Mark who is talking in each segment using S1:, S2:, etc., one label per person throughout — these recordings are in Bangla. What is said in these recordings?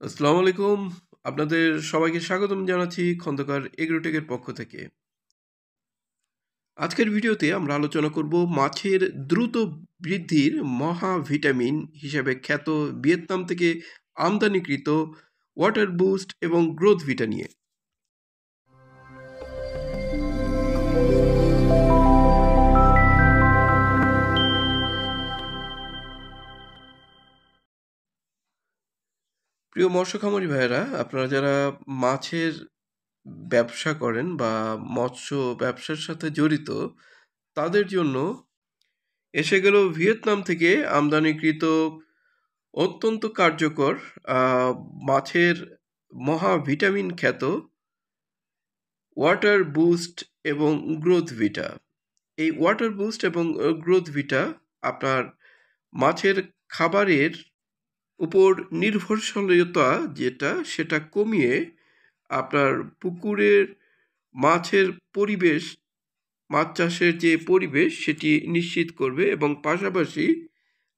S1: আসসালামু আলাইকুম। আপনাদের সবাইকে স্বাগতম জানাচ্ছি খন্দকার এগ্রোটেকের পক্ষ থেকে। আজকের ভিডিওতে আমরা আলোচনা করব মাছের দ্রুত বৃদ্ধির মহাভিটামিন হিসেবে খ্যাত ভিয়েতনাম থেকে আমদানিকৃত ওয়াটার বুস্ট এবং গ্রোথ ভিটা নিয়ে। প্রিয় মৎস্য খামারি ভাইয়েরা, আপনারা যারা মাছের ব্যবসা করেন বা মৎস্য ব্যবসার সাথে জড়িত, তাদের জন্য এসে গেল ভিয়েতনাম থেকে আমদানিকৃত অত্যন্ত কার্যকর মাছের মহাভিটামিন খ্যাত ওয়াটার বুস্ট এবং গ্রোথ ভিটা। এই ওয়াটার বুস্ট এবং গ্রোথ ভিটা আপনার মাছের খাবারের উপর নির্ভরশীলতা সেটা কমিয়ে আপনার পুকুরের মাছের পরিবেশ, মাছ চাষের যে পরিবেশ সেটি নিশ্চিত করবে এবং পাশাপাশি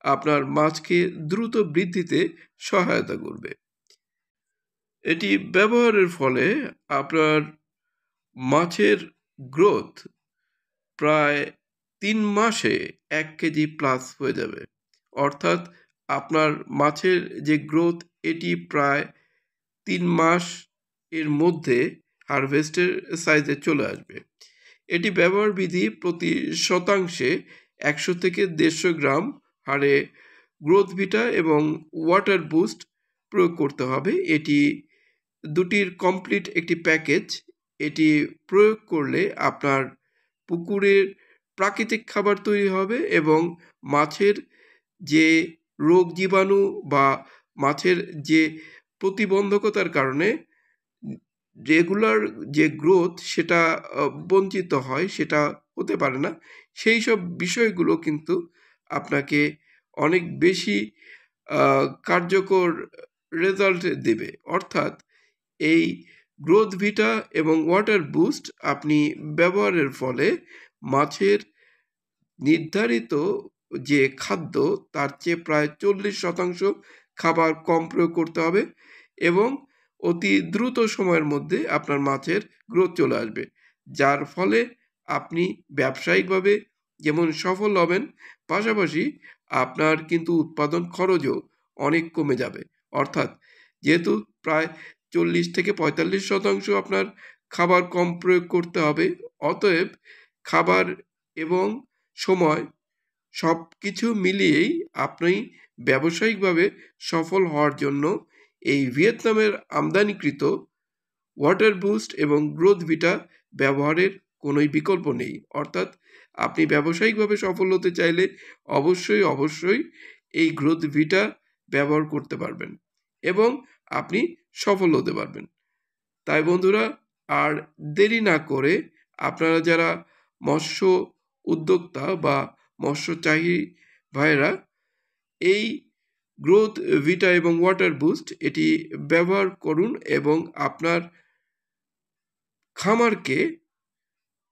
S1: আপনার মাছকে দ্রুত বৃদ্ধিতে সহায়তা করবে। এটি ব্যবহারের ফলে আপনার মাছের গ্রোথ প্রায় 3 মাসে 1 কেজি প্লাস হয়ে যাবে। অর্থাৎ আপনার মাছের যে গ্রোথ এটি প্রায় 3 মাস এর মধ্যে হারভেস্টের সাইজে চলে আসবে। এটি ব্যবহার বিধি প্রতি শতাংশে 100 থেকে 150 গ্রাম হারে গ্রোথ ভিটা এবং ওয়াটার বুস্ট প্রয়োগ করতে হবে। এটি দুটির কমপ্লিট একটি প্যাকেজ। এটি প্রয়োগ করলে আপনার পুকুরের প্রাকৃতিক খাবার তৈরি হবে এবং মাছের যে রোগ জীবাণু বা মাছের যে প্রতিবন্ধকতার কারণে রেগুলার যে গ্রোথ সেটা বঞ্চিত হয়, সেটা হতে পারে না, সেই সব বিষয়গুলো কিন্তু আপনাকে অনেক বেশি কার্যকর রেজাল্ট দেবে। অর্থাৎ এই গ্রোথ ভিটা এবং ওয়াটার বুস্ট আপনি ব্যবহারের ফলে মাছের নির্ধারিত যে খাদ্য তার চেয়ে প্রায় 40% খাবার কম প্রয়োগ করতে হবে এবং অতি দ্রুত সময়ের মধ্যে আপনার মাছের গ্রোথ চলে আসবে, যার ফলে আপনি ব্যবসায়িকভাবে যেমন সফল হবেন, পাশাপাশি আপনার কিন্তু উৎপাদন খরচও অনেক কমে যাবে। অর্থাৎ যেহেতু প্রায় 40 থেকে 45% আপনার খাবার কম প্রয়োগ করতে হবে, অতএব খাবার এবং সময় সব কিছু মিলিয়েই আপনি ব্যবসায়িকভাবে সফল হওয়ার জন্য এই ভিয়েতনামের আমদানিকৃত ওয়াটার বুস্ট এবং গ্রোথ ভিটা ব্যবহারের কোনোই বিকল্প নেই। অর্থাৎ আপনি ব্যবসায়িকভাবে সফল হতে চাইলে অবশ্যই এই গ্রোথ ভিটা ব্যবহার করতে পারবেন এবং আপনি সফল হতে পারবেন। তাই বন্ধুরা, আর দেরি না করে আপনারা যারা মৎস্য উদ্যোক্তা বা মৎস্যচাহী ভাইয়েরা, এই গ্রোথ ভিটা এবং ওয়াটার বুস্ট এটি ব্যবহার করুন এবং আপনার খামারকে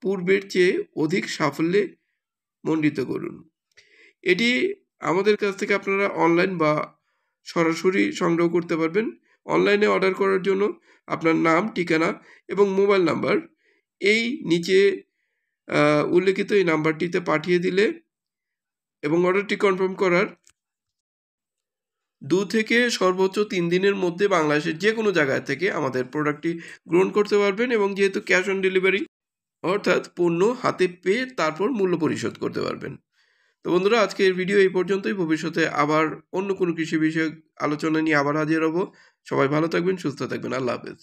S1: পূর্বের চেয়ে অধিক সাফল্যে মণ্ডিত করুন। এটি আমাদের কাছ থেকে আপনারা অনলাইন বা সরাসরি সংগ্রহ করতে পারবেন। অনলাইনে অর্ডার করার জন্য আপনার নাম, ঠিকানা এবং মোবাইল নাম্বার এই নিচে উল্লেখিত এই নাম্বারটিতে পাঠিয়ে দিলে এবং অর্ডারটি কনফার্ম করার 2 থেকে সর্বোচ্চ 3 দিনের মধ্যে বাংলাদেশের যে কোনো জায়গায় থেকে আমাদের প্রোডাক্টটি গ্রহণ করতে পারবেন এবং যেহেতু ক্যাশ অন ডেলিভারি, অর্থাৎ পণ্য হাতে পেয়ে তারপর মূল্য পরিশোধ করতে পারবেন। তো বন্ধুরা, আজকের ভিডিও এই পর্যন্তই। ভবিষ্যতে আবার অন্য কোনো কৃষি বিষয়ক আলোচনা নিয়ে আবার হাজির হব। সবাই ভালো থাকবেন, সুস্থ থাকবেন। আল্লাহ হাফেজ।